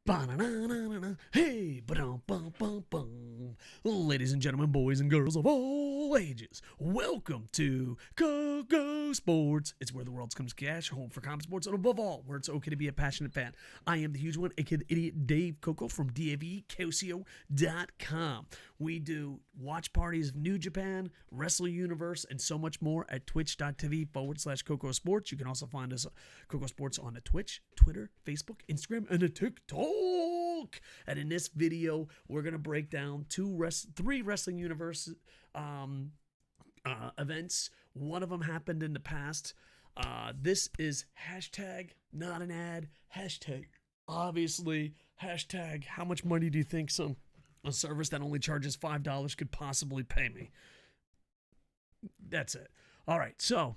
Ba-na-na-na-na-na. Hey, ba-dum-bum-bum-bum. Ladies and gentlemen, boys and girls of all ages, welcome to Koco Sports. It's where the world comes cash, home for common sports, and above all, where it's okay to be a passionate fan. I am the huge one, aka the idiot Dave Koco from DAVKOCO.com. We do watch parties of New Japan, Wrestling Universe, and so much more at twitch.tv/Koco Sports. You can also find us Koco Sports on the Twitch, Twitter, Facebook, Instagram, and a TikTok. And in this video, we're going to break down three Wrestling Universe events. One of them happened in the past. This is hashtag not an ad, hashtag obviously, hashtag how much money do you think a service that only charges $5 could possibly pay me? That's it. All right, so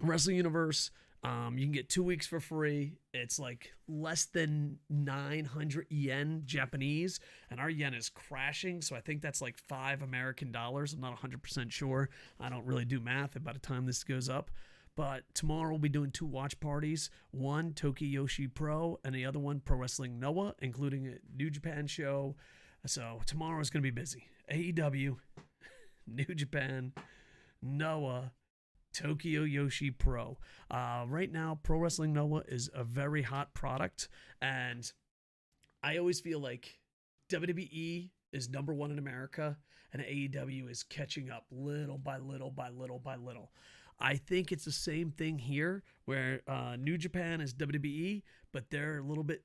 Wrestling Universe, you can get 2 weeks for free. It's like less than 900 yen Japanese, and our yen is crashing, so I think that's like $5 American. I'm not 100% sure. I don't really do math by the time this goes up. But tomorrow we'll be doing 2 watch parties. One, Tokyo Yoshi Pro, and the other one, Pro Wrestling Noah, including a New Japan show. So tomorrow is going to be busy. AEW, New Japan, Noah, Tokyo Yoshi Pro. Right now, Pro Wrestling Noah is a very hot product, and I always feel like WWE is number one in America, and AEW is catching up little by little by little by little. I think it's the same thing here, where New Japan is WWE, but they're a little bit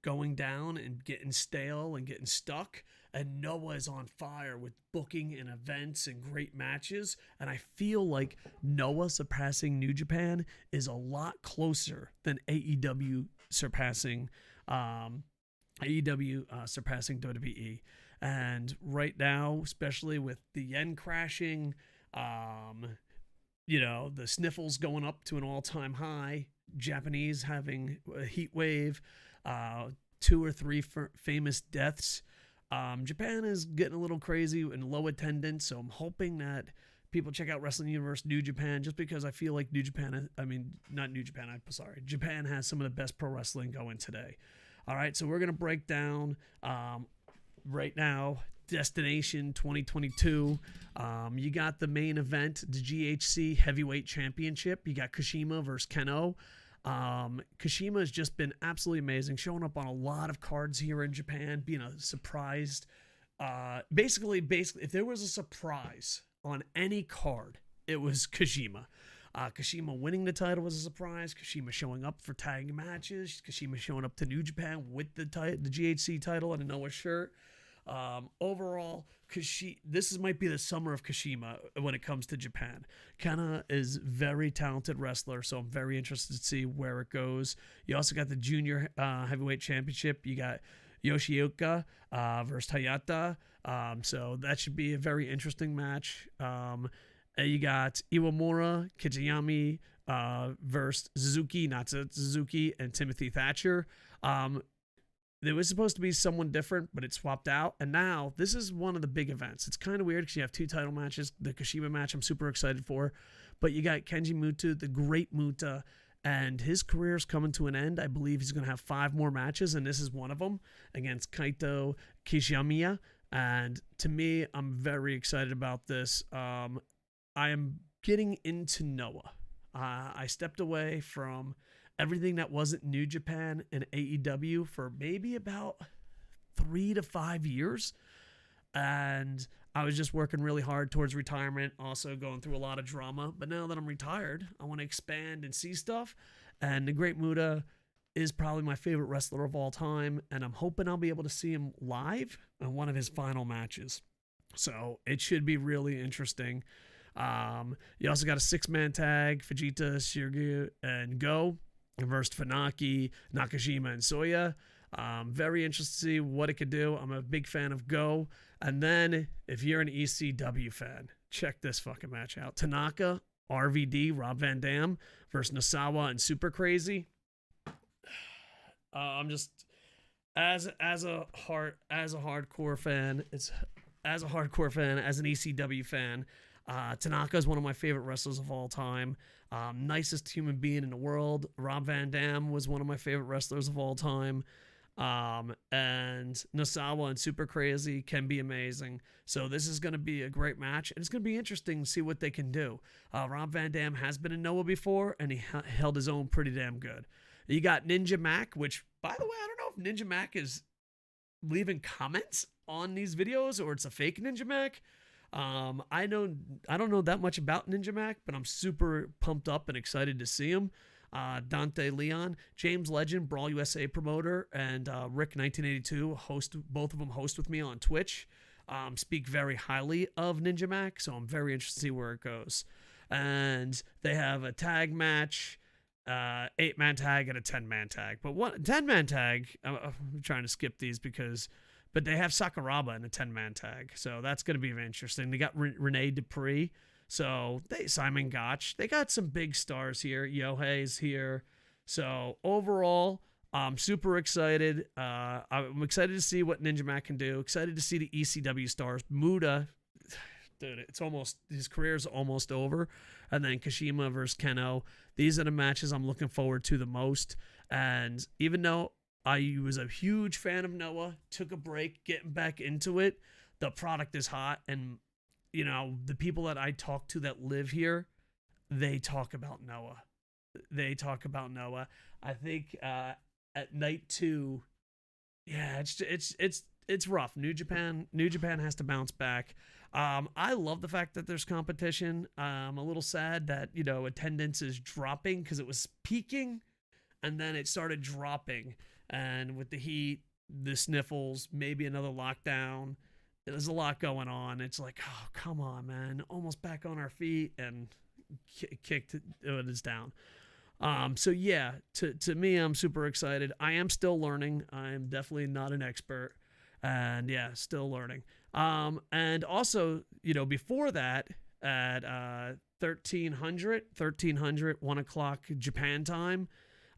going down and getting stale and getting stuck. And Noah is on fire with booking and events and great matches. And I feel like Noah surpassing New Japan is a lot closer than AEW surpassing WWE. And right now, especially with the yen crashing, the sniffles going up to an all-time high, Japanese having a heat wave, 2 or 3 famous deaths. Japan is getting a little crazy and low attendance, so I'm hoping that people check out Wrestling Universe New Japan, just because I feel like Japan has some of the best pro wrestling going today. All right, so we're going to break down right now Destination 2022. You got the main event, the GHC Heavyweight Championship. You got Kojima versus Kenoh. Kojima has just been absolutely amazing, showing up on a lot of cards here in Japan, being a surprised. Basically, if there was a surprise on any card, it was Kojima. Kojima winning the title was a surprise. Kojima showing up for tag matches. Kojima showing up to New Japan with the GHC title and a Noah shirt. Overall, this might be the summer of Kojima when it comes to Japan. Kenoh is very talented wrestler, so I'm very interested to see where it goes. You also got the Junior Heavyweight Championship. You got Yoshioka versus HAYATA, so that should be a very interesting match. You got Iwamura, Kitamiya versus Suzuki, not Suzuki, and Timothy Thatcher. There was supposed to be someone different, but it swapped out. And now, this is one of the big events. It's kind of weird because you have 2 title matches. The Kojima match I'm super excited for. But you got Keiji Muto, the great Muto, and his career's coming to an end. I believe he's going to have 5 more matches, and this is one of them, against Kaito Kiyomiya. And to me, I'm very excited about this. I am getting into Noah. I stepped away from everything that wasn't New Japan and AEW for maybe about 3 to 5 years. And I was just working really hard towards retirement, also going through a lot of drama. But now that I'm retired, I want to expand and see stuff. And the Great Muta is probably my favorite wrestler of all time. And I'm hoping I'll be able to see him live in one of his final matches. So it should be really interesting. You also got a 6-man tag, Fujita, Sugiura, and Go versus Funaki, Nakajima, and Soya. Very interested to see what it could do. I'm a big fan of Go. And then, if you're an ECW fan, check this fucking match out. Tanaka, RVD, Rob Van Dam versus Nasawa and Super Crazy. I'm just as a hardcore fan, as an ECW fan. Tanaka is one of my favorite wrestlers of all time. Nicest human being in the world. Rob Van Dam was one of my favorite wrestlers of all time. And Nasawa and Super Crazy can be amazing. So this is going to be a great match, and it's going to be interesting to see what they can do. Rob Van Dam has been in Noah before, and he held his own pretty damn good. You got Ninja Mac, which, by the way, I don't know if Ninja Mac is leaving comments on these videos or it's a fake Ninja Mac. I don't know that much about Ninja Mac, but I'm super pumped up and excited to see him. Dante Leon, James Legend, Brawl USA promoter, and Rick 1982 both of them host with me on Twitch. Speak very highly of Ninja Mac, so I'm very interested to see where it goes. And they have a tag match, 8-man tag and a 10-man tag. But 10-man tag, I'm trying to skip these but they have Sakuraba in a 10-man tag, so that's going to be interesting. They got Rene Dupree, so Simon Gotch. They got some big stars here. Yohei's here. So overall, I'm super excited. I'm excited to see what Ninja Mac can do. Excited to see the ECW stars. Muta, dude, his career's almost over. And then Kashima versus Kenoh. These are the matches I'm looking forward to the most. And even though I was a huge fan of Noah, took a break, getting back into it, the product is hot. And, the people that I talk to that live here, they talk about Noah. I think at night 2, yeah, it's rough. New Japan has to bounce back. I love the fact that there's competition. I'm a little sad that, attendance is dropping because it was peaking and then it started dropping. And with the heat, the sniffles, maybe another lockdown, there's a lot going on. It's like, oh, come on, man. Almost back on our feet and kicked it is down. So yeah, to me, I'm super excited. I am still learning. I am definitely not an expert. And yeah, still learning. And also, before that, at 1300, 1 o'clock Japan time,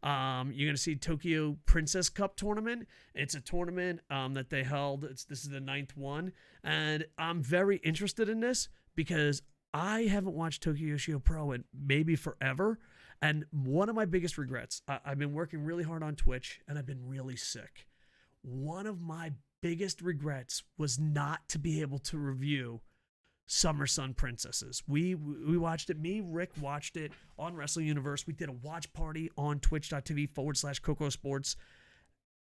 you're going to see Tokyo Princess Cup tournament. It's a tournament that they held. This is the 9th one. And I'm very interested in this because I haven't watched Tokyo Yoshio Pro in maybe forever. And one of my biggest regrets, I've been working really hard on Twitch and I've been really sick. One of my biggest regrets was not to be able to review Summer Sun Princesses. We watched it. Me, Rick watched it on Wrestling Universe. We did a watch party on twitch.tv/Koco Sports.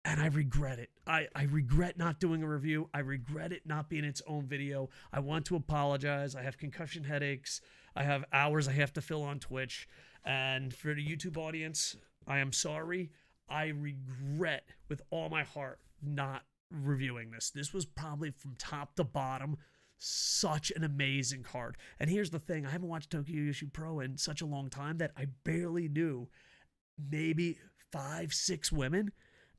And I regret it. I regret not doing a review. I regret it not being its own video. I want to apologize. I have concussion headaches. I have hours I have to fill on Twitch. And for the YouTube audience, I am sorry. I regret with all my heart not reviewing this. This was probably from top to bottom such an amazing card. And here's the thing. I haven't watched Tokyo Yoshi Pro in such a long time that I barely knew maybe 5-6 women.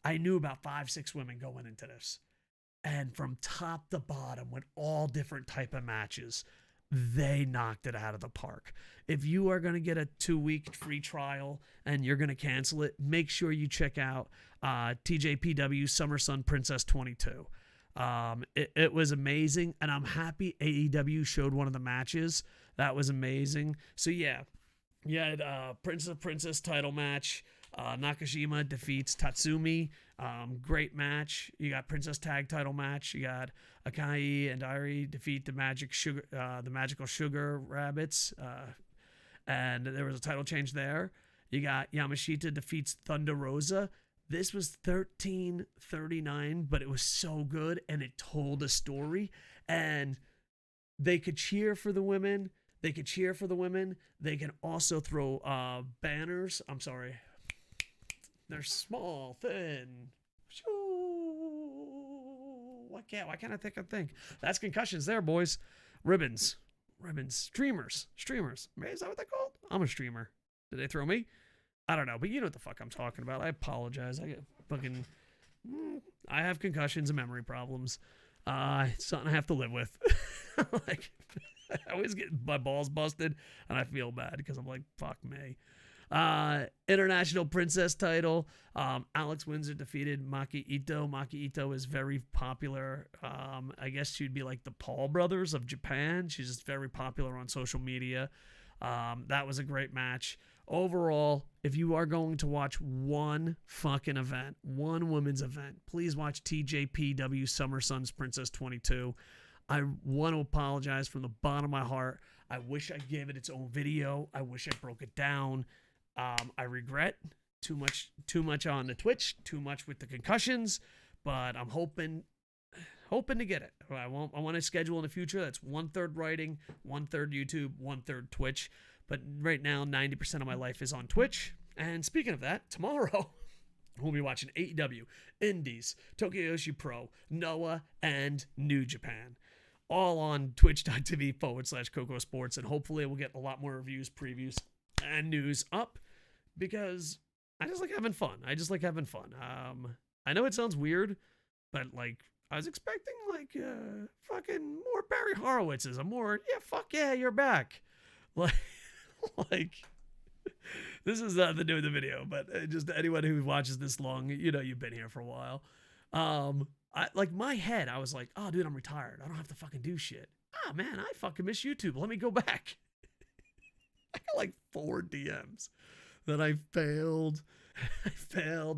I knew about 5-6 women going into this. And from top to bottom with all different type of matches, they knocked it out of the park. If you are going to get a 2-week free trial and you're going to cancel it, make sure you check out TJPW Summer Sun Princess 22. It was amazing, and I'm happy AEW showed one of the matches. That was amazing. So yeah, you had Princess title match. Nakashima defeats Tatsumi. Great match. You got Princess Tag title match. You got Akai and Airi defeat the Magical Sugar Rabbits. And there was a title change there. You got Yamashita defeats Thunder Rosa. This was 13:39, but it was so good, and it told a story. And they could cheer for the women. They can also throw banners. I'm sorry. They're small, thin. Why can't I think? That's concussions there, boys. Ribbons. Streamers. Is that what they're called? I'm a streamer. Did they throw me? I don't know, but you know what the fuck I'm talking about. I apologize. I have concussions and memory problems. It's something I have to live with. Like, I always get my balls busted, and I feel bad because I'm like, fuck me. International Princess title. Alex Windsor defeated Maki Ito. Maki Ito is very popular. I guess she'd be like the Paul brothers of Japan. She's just very popular on social media. That was a great match. Overall, if you are going to watch one fucking event, one women's event, please watch TJPW Summer Suns Princess 22. I want to apologize from the bottom of my heart. I wish I gave it its own video. I wish I broke it down. I regret too much on the Twitch, too much with the concussions, but I'm hoping to get it. I want to schedule in the future. That's 1/3 writing, 1/3 YouTube, 1/3 Twitch. But right now, 90% of my life is on Twitch. And speaking of that, tomorrow we'll be watching AEW, Indies, Tokyo Yoshi Pro, Noah, and New Japan. All on twitch.tv/Koco Sports. And hopefully we'll get a lot more reviews, previews, and news up because I just like having fun. I know it sounds weird, but like I was expecting like fucking more Barry Horowitz's. I'm more, yeah, fuck yeah, you're back. Like this is nothing to do with the video, but just anyone who watches this long, you know, you've been here for a while. I like my head, I was like, oh dude, I'm retired. I don't have to fucking do shit. Ah man, I fucking miss YouTube. Let me go back. I got like 4 DMs that I failed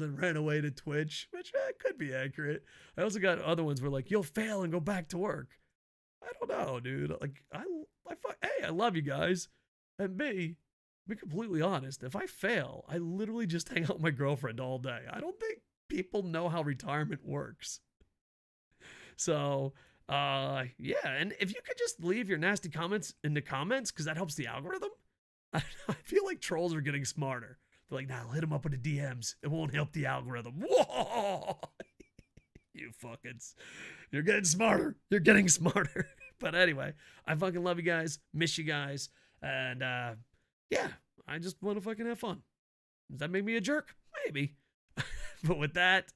and ran away to Twitch, which could be accurate. I also got other ones where like, you'll fail and go back to work. I don't know, dude. Like hey, I love you guys. And B, to be completely honest, if I fail, I literally just hang out with my girlfriend all day. I don't think people know how retirement works. So, yeah. And if you could just leave your nasty comments in the comments, because that helps the algorithm. I feel like trolls are getting smarter. They're like, nah, hit them up with the DMs. It won't help the algorithm. Whoa! You fuckers. You're getting smarter. You're getting smarter. But anyway, I fucking love you guys. Miss you guys. And, yeah, I just want to fucking have fun. Does that make me a jerk? Maybe. But with that,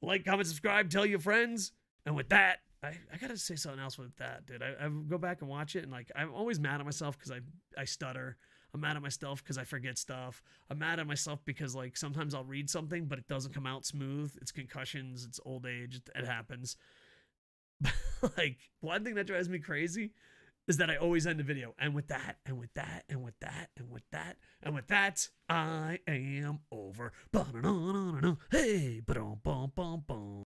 like, comment, subscribe, tell your friends. And with that, I gotta say something else with that, dude. I go back and watch it, and, like, I'm always mad at myself because I stutter. I'm mad at myself because I forget stuff. I'm mad at myself because, like, sometimes I'll read something, but it doesn't come out smooth. It's concussions. It's old age. It happens. Like, one thing that drives me crazy is that I always end the video. And with that, and with that, and with that, and with that, and with that, I am over. Hey, ba-dum, bum, bum, bum.